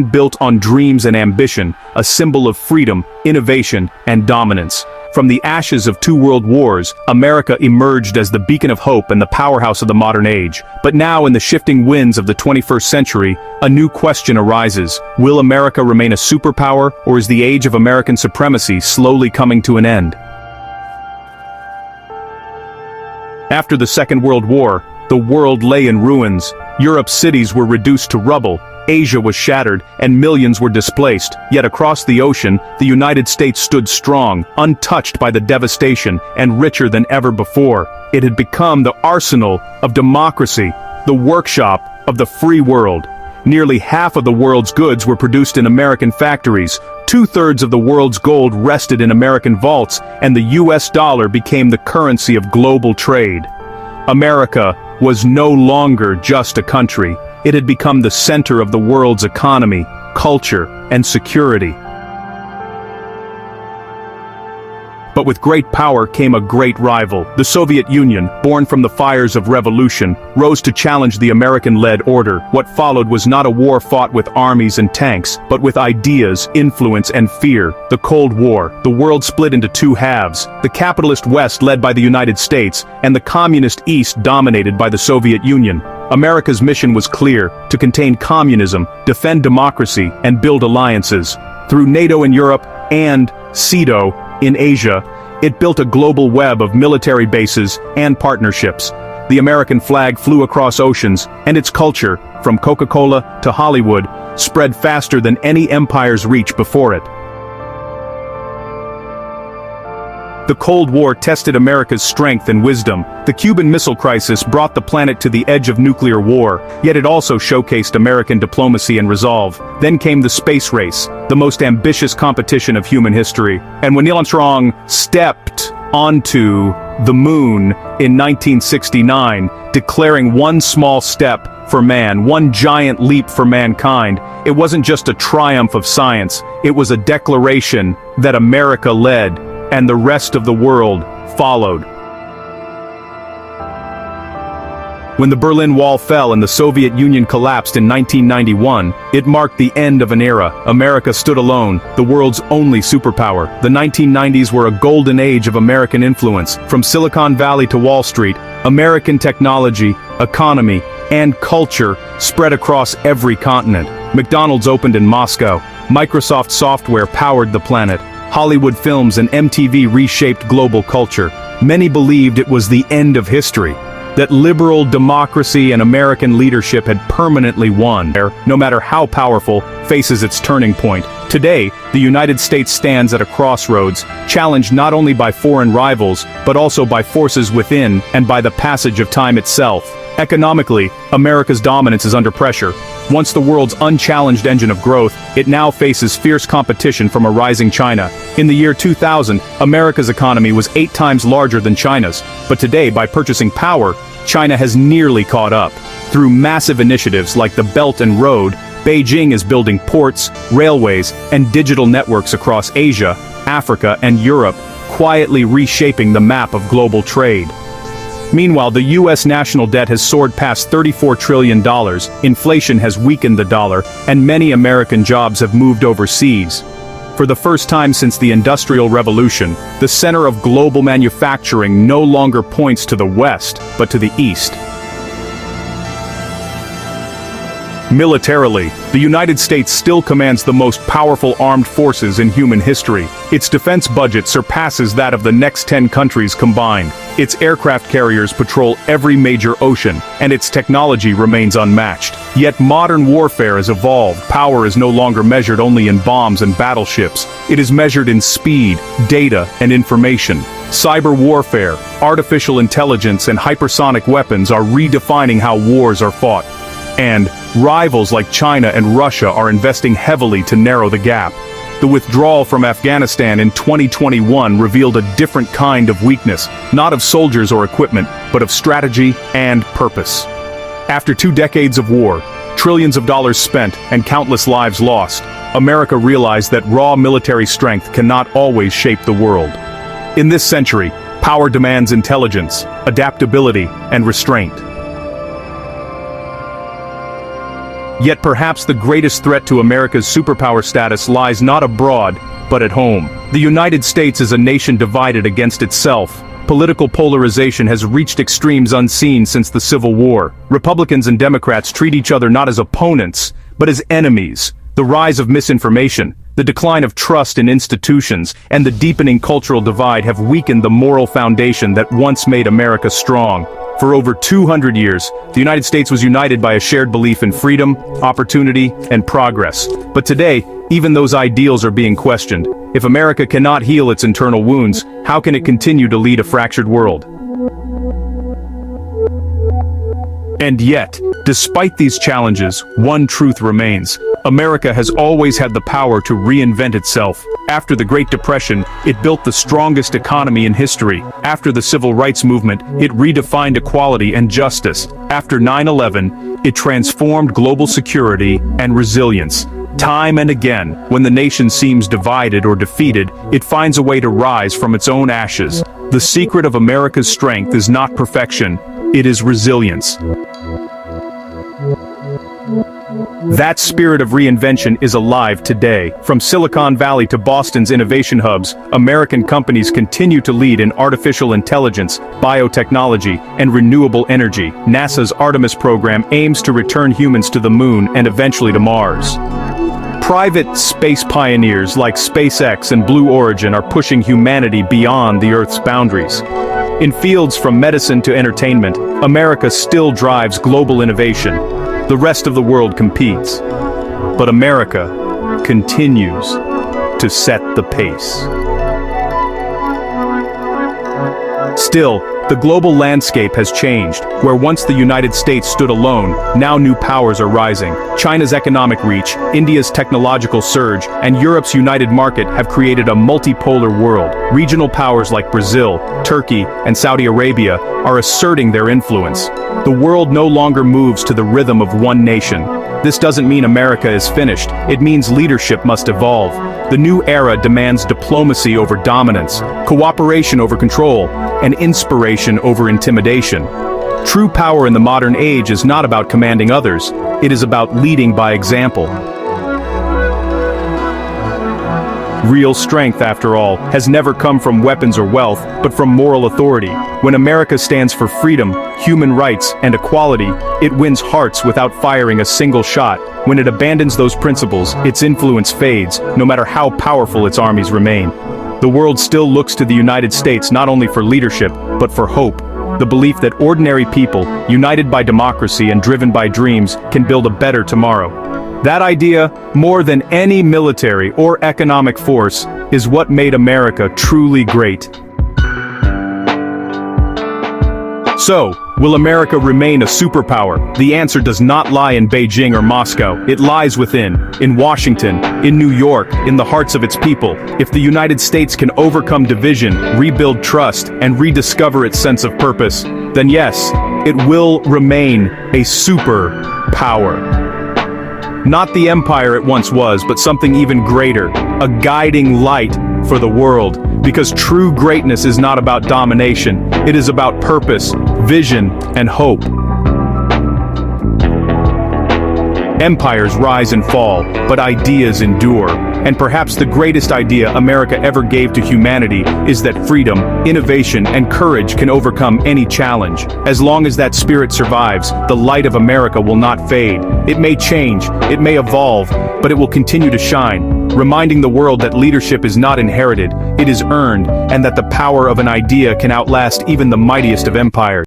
built on dreams and ambition, a symbol of freedom, innovation, and dominance. From the ashes of two world wars, America emerged as the beacon of hope and the powerhouse of the modern age. But now, in the shifting winds of the 21st century, a new question arises. Will America remain a superpower, or is the age of American supremacy slowly coming to an end? After the Second World War, the world lay in ruins. Europe's cities were reduced to rubble, Asia was shattered, and millions were displaced. Yet across the ocean, the United States stood strong, untouched by the devastation, and richer than ever before. It had become the arsenal of democracy, the workshop of the free world. Nearly half of the world's goods were produced in American factories, 2/3 of the world's gold rested in American vaults, and the US dollar became the currency of global trade. America was no longer just a country. It had become the center of the world's economy, culture, and security. But with great power came a great rival. The Soviet Union, born from the fires of revolution, rose to challenge the American-led order. What followed was not a war fought with armies and tanks, but with ideas, influence, and fear. The Cold War. The world split into two halves. The capitalist West led by the United States, and the communist East dominated by the Soviet Union. America's mission was clear: to contain communism, defend democracy, and build alliances. Through NATO in Europe and CETO in Asia, it built a global web of military bases and partnerships. The American flag flew across oceans, and its culture, from Coca-Cola to Hollywood, spread faster than any empire's reach before it. The Cold War tested America's strength and wisdom. The Cuban Missile Crisis brought the planet to the edge of nuclear war, yet it also showcased American diplomacy and resolve. Then came the space race, the most ambitious competition of human history. And when Neil Armstrong stepped onto the moon in 1969, declaring one small step for man, one giant leap for mankind, it wasn't just a triumph of science, it was a declaration that America led, and the rest of the world followed. When the Berlin Wall fell and the Soviet Union collapsed in 1991, it marked the end of an era. America stood alone, the world's only superpower. The 1990s were a golden age of American influence. From Silicon Valley to Wall Street, American technology, economy, and culture spread across every continent. McDonald's opened in Moscow. Microsoft software powered the planet. Hollywood films and MTV reshaped global culture. Many believed it was the end of history, that liberal democracy and American leadership had permanently won. No matter how powerful, faces its turning point. Today, the United States stands at a crossroads, challenged not only by foreign rivals, but also by forces within and by the passage of time itself. Economically, America's dominance is under pressure. Once the world's unchallenged engine of growth, it now faces fierce competition from a rising China. In the year 2000, America's economy was 8 times larger than China's, but today, by purchasing power, China has nearly caught up. Through massive initiatives like the Belt and Road, Beijing is building ports, railways, and digital networks across Asia, Africa, and Europe, quietly reshaping the map of global trade. Meanwhile, the U.S. national debt has soared past $34 trillion, inflation has weakened the dollar, and many American jobs have moved overseas. For the first time since the Industrial Revolution, the center of global manufacturing no longer points to the West, but to the East. Militarily, the United States still commands the most powerful armed forces in human history. Its defense budget surpasses that of the next 10 countries combined. Its aircraft carriers patrol every major ocean, and its technology remains unmatched. Yet modern warfare has evolved. Power is no longer measured only in bombs and battleships. It is measured in speed, data, and information. Cyber warfare, artificial intelligence, and hypersonic weapons are redefining how wars are fought. And rivals like China and Russia are investing heavily to narrow the gap. The withdrawal from Afghanistan in 2021 revealed a different kind of weakness, not of soldiers or equipment, but of strategy and purpose. After 2 decades of war, trillions of dollars spent, and countless lives lost, America realized that raw military strength cannot always shape the world. In this century, power demands intelligence, adaptability, and restraint. Yet perhaps the greatest threat to America's superpower status lies not abroad, but at home. The United States is a nation divided against itself. Political polarization has reached extremes unseen since the Civil War. Republicans and Democrats treat each other not as opponents, but as enemies. The rise of misinformation, the decline of trust in institutions, and the deepening cultural divide have weakened the moral foundation that once made America strong. For over 200 years, the United States was united by a shared belief in freedom, opportunity, and progress. But today, even those ideals are being questioned. If America cannot heal its internal wounds, how can it continue to lead a fractured world? And yet, despite these challenges, one truth remains. America has always had the power to reinvent itself. After the Great Depression, it built the strongest economy in history. After the Civil Rights Movement, it redefined equality and justice. After 9/11, it transformed global security and resilience. Time and again, when the nation seems divided or defeated, it finds a way to rise from its own ashes. The secret of America's strength is not perfection, it is resilience. That spirit of reinvention is alive today. From Silicon Valley to Boston's innovation hubs, American companies continue to lead in artificial intelligence, biotechnology, and renewable energy. NASA's Artemis program aims to return humans to the moon and eventually to Mars. Private space pioneers like SpaceX and Blue Origin are pushing humanity beyond the Earth's boundaries. In fields from medicine to entertainment, America still drives global innovation. The rest of the world competes. But America continues to set the pace. Still, the global landscape has changed. Where once the United States stood alone, now new powers are rising. China's economic reach, India's technological surge, and Europe's united market have created a multipolar world. Regional powers like Brazil, Turkey, and Saudi Arabia are asserting their influence. The world no longer moves to the rhythm of one nation. This doesn't mean America is finished. It means leadership must evolve. The new era demands diplomacy over dominance, cooperation over control, and inspiration over intimidation. True power in the modern age is not about commanding others, it is about leading by example. Real strength, after all, has never come from weapons or wealth, but from moral authority. When America stands for freedom, human rights, and equality, it wins hearts without firing a single shot. When it abandons those principles, its influence fades, no matter how powerful its armies remain. The world still looks to the United States not only for leadership, but for hope. The belief that ordinary people, united by democracy and driven by dreams, can build a better tomorrow. That idea, more than any military or economic force, is what made America truly great. So, will America remain a superpower? The answer does not lie in Beijing or Moscow. It lies within, in Washington, in New York, in the hearts of its people. If the United States can overcome division, rebuild trust, and rediscover its sense of purpose, then yes, it will remain a superpower. Not the empire it once was, but something even greater, a guiding light for the world. Because true greatness is not about domination, it is about purpose, vision, and hope. Empires rise and fall, but ideas endure. And perhaps the greatest idea America ever gave to humanity is that freedom, innovation, and courage can overcome any challenge. As long as that spirit survives, the light of America will not fade. It may change, it may evolve, but it will continue to shine, reminding the world that leadership is not inherited, it is earned, and that the power of an idea can outlast even the mightiest of empires.